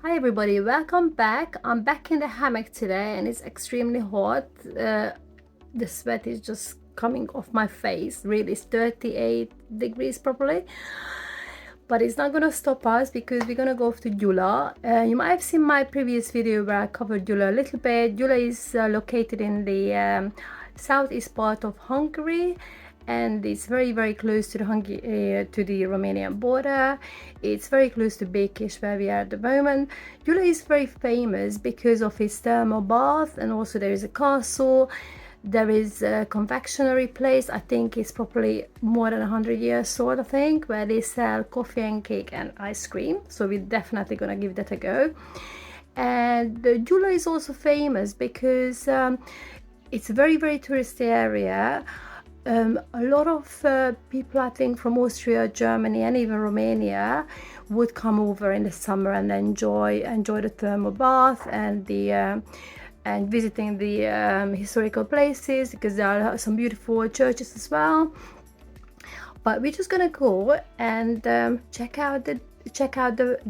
Hi everybody, welcome back. I'm back in the hammock today and it's extremely hot. The sweat is just coming off my face. Really, it's 38 degrees probably. But it's not gonna stop us because we're gonna go to Gyula. You might have seen my previous video where I covered Gyula a little bit. Gyula is located in the southeast part of Hungary, and it's very close to the Romanian border. It's very close to Békés, where we are at the moment. Gyula is very famous because of its thermal bath, and also there is a castle. There is a confectionery place. I think it's probably more than 100 years old, I think, where they sell coffee and cake and ice cream. So we're definitely gonna give that a go. And the Gyula is also famous because it's a very touristy area. A lot of people, I think, from Austria, Germany, and even Romania would come over in the summer and enjoy the thermal bath and visiting the historical places, because there are some beautiful churches as well. But we're just gonna go and check out the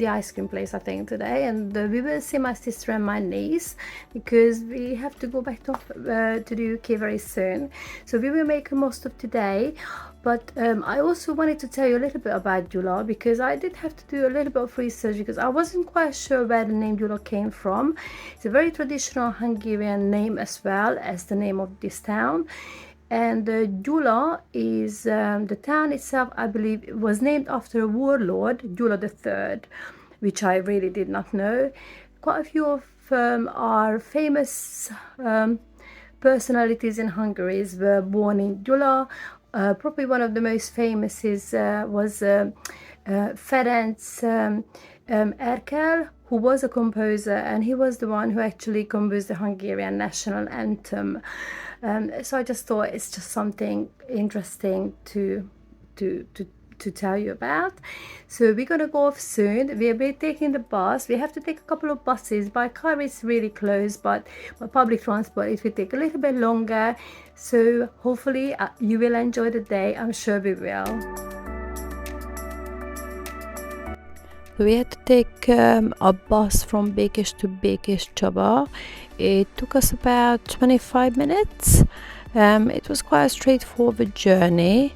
ice cream place, I think, today, and we will see my sister and my niece because we have to go back to the UK very soon. So we will make the most of today. But I also wanted to tell you a little bit about Gyula, because I did have to do a little bit of research because I wasn't quite sure where the name Gyula came from. It's a very traditional Hungarian name as well as the name of this town. And Gyula is the town itself, I believe, was named after a warlord, Gyula III, which I really did not know. Quite a few of our famous personalities in Hungary were born in Gyula. Probably one of the most famous was Ferenc Erkel, who was a composer, and he was the one who actually composed the Hungarian national anthem. So I just thought it's just something interesting to tell you about. So we're gonna go off soon. We'll be taking the bus. We have to take a couple of buses. By car it's really close, but by public transport it will take a little bit longer. So hopefully you will enjoy the day. I'm sure we will. We had to take a bus from Békés to Békés-Csaba. It took us about 25 minutes. It was quite a straightforward journey,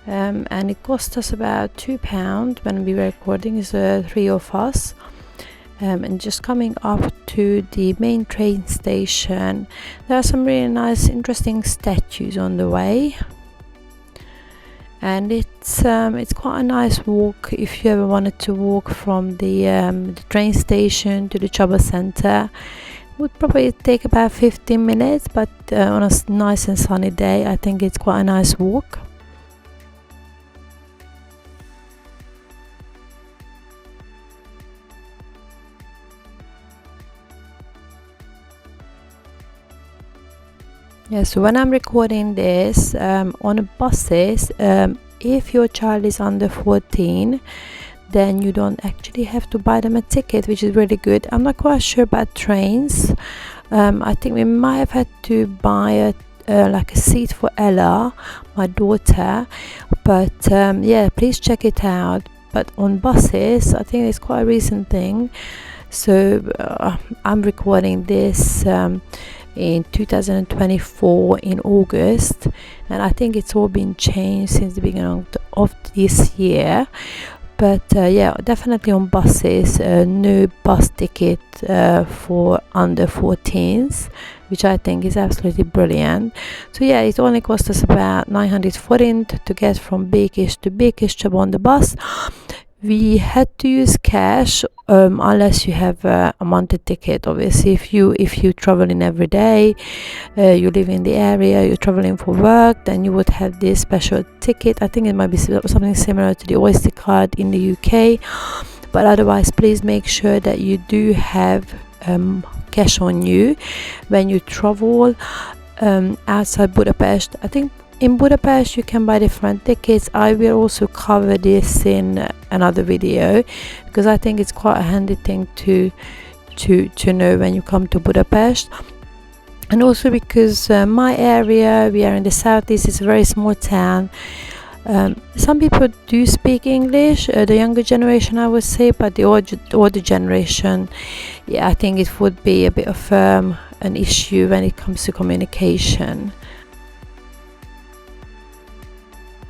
and it cost us about £2 when we were recording. It's three of us. And just coming up to the main train station, there are some really nice, interesting statues on the way. And it's quite a nice walk if you ever wanted to walk from the train station to the Csaba Center. It would probably take about 15 minutes, but on a nice and sunny day I think it's quite a nice walk. Yeah, so when I'm recording this on buses, if your child is under 14, then you don't actually have to buy them a ticket, which is really good. I'm not quite sure about trains. I think we might have had to buy like a seat for Ella, my daughter, but yeah, please check it out. But on buses, I think it's quite a recent thing. So I'm recording this in 2024 in August, and I think it's all been changed since the beginning of this year. But yeah, definitely on buses, no bus ticket for under 14s, which I think is absolutely brilliant. So yeah, it only cost us about 900 forint to get from Békés to Békés-Csaba on the bus. We had to use cash unless you have a monthly ticket. Obviously, if you traveling every day, you live in the area, you're traveling for work, then you would have this special ticket. I think it might be something similar to the Oyster card in the UK, but otherwise please make sure that you do have cash on you when you travel outside Budapest. I think in Budapest you can buy different tickets. I will also cover this in another video because I think it's quite a handy thing to know when you come to Budapest. And also because my area, we are in the southeast, it's a very small town. Some people do speak English, the younger generation I would say, but the older generation, yeah, I think it would be a bit of an issue when it comes to communication.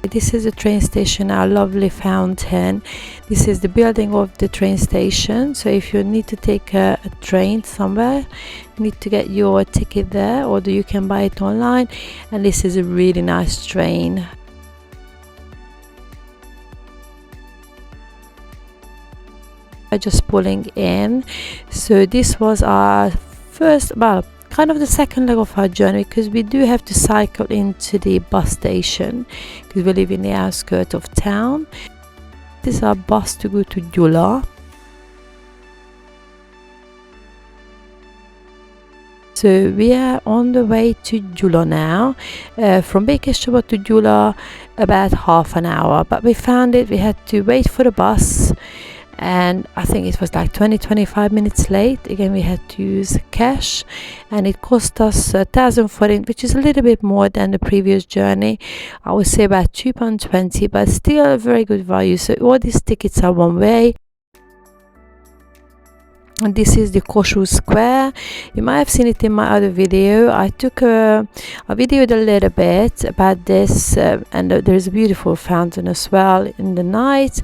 This is the train station, our lovely fountain. This is the building of the train station, so if you need to take a train somewhere, you need to get your ticket there, or you can buy it online. And this is a really nice train. Just pulling in, so this was our first, well, kind of the second leg of our journey, because we do have to cycle into the bus station because we live in the outskirts of town. This is our bus to go to Gyula. So we are on the way to Gyula now. From Békés-Csaba to Gyula about half an hour, but we found it, we had to wait for the bus, and I think it was like 20-25 minutes late. Again, we had to use cash, and it cost us 1,000 forint, which is a little bit more than the previous journey. I would say about £2.20, but still a very good value. So all these tickets are one way. And this is the Kossuth Square. You might have seen it in my other video. I took I videoed a little bit about this, and there's a beautiful fountain as well in the night.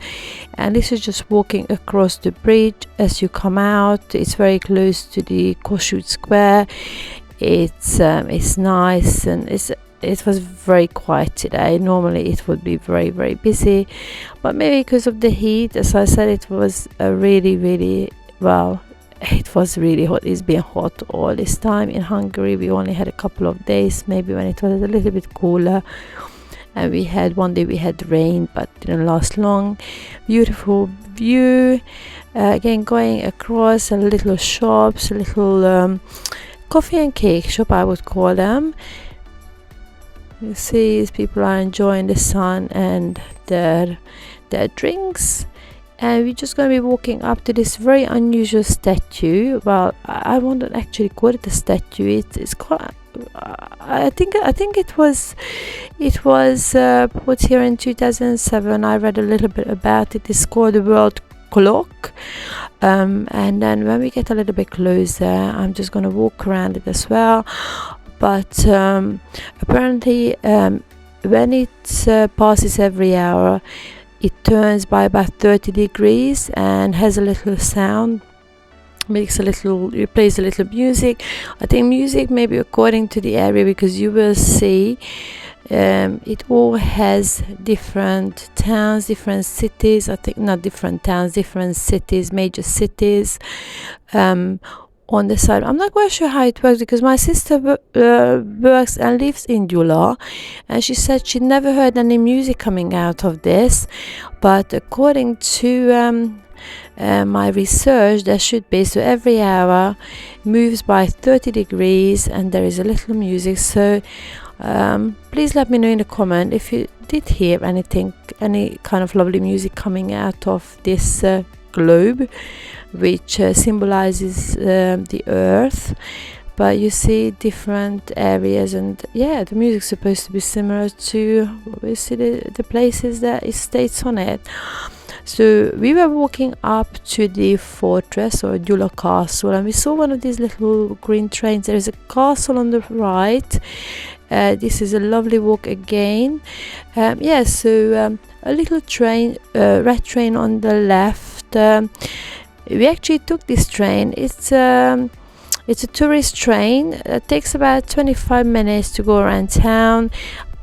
And this is just walking across the bridge as you come out. It's very close to the Kossuth Square. It's nice, and it was very quiet today. Normally it would be very, very busy, but maybe because of the heat, as I said, it was a really, well, it was really hot. It's been hot all this time in Hungary. We only had a couple of days maybe when it was a little bit cooler, and we had one day we had rain, but didn't last long. Beautiful view. Again, going across a little shops, a little coffee and cake shop, I would call them. You see people are enjoying the sun and their drinks. And we're just going to be walking up to this very unusual statue. Well, I won't actually call it a statue. It's quite, I think it was put here in 2007. I read a little bit about it. It's called the World Clock. And then when we get a little bit closer, I'm just going to walk around it as well. But apparently, when it passes every hour, it turns by about 30 degrees and has a little sound, it plays a little music. I think music maybe according to the area, because you will see it all has different towns, different cities. I think not different towns, different cities, major cities on the side. I'm not quite sure how it works, because my sister works and lives in Gyula, and she said she never heard any music coming out of this, but according to my research, there should be. So every hour moves by 30 degrees and there is a little music. So please let me know in the comment if you did hear anything, any kind of lovely music coming out of this globe, which symbolizes the earth. But you see different areas, and yeah, the music's supposed to be similar to we see the places that it states on it. So we were walking up to the fortress or Gyula castle, and we saw one of these little green trains. There is a castle on the right. This is a lovely walk again. So a little train, red train on the left. We actually took this train. It's a tourist train. It takes about 25 minutes to go around town.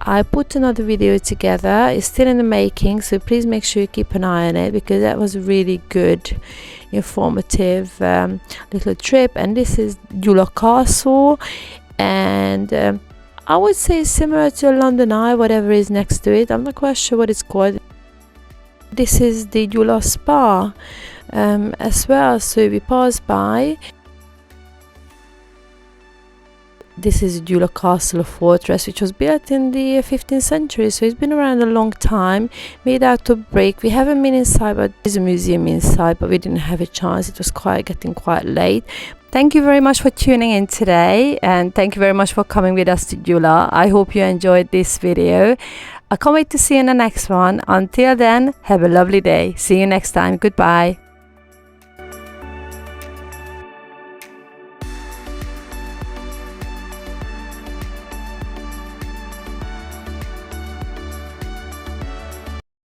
I put another video together. It's still in the making, so please make sure you keep an eye on it, because that was a really good, informative little trip. And this is Gyula Castle, and I would say similar to London Eye, whatever is next to it. I'm not quite sure what it's called. This is the Gyula Spa as well, so we passed by. This is Gyula Castle Fortress, which was built in the 15th century, so it's been around a long time, made out of brick. We haven't been inside, but there's a museum inside, but we didn't have a chance. It was getting quite late. Thank you very much for tuning in today, and thank you very much for coming with us to Gyula. I hope you enjoyed this video. I can't wait to see you in the next one. Until then, have a lovely day. See you next time. Goodbye.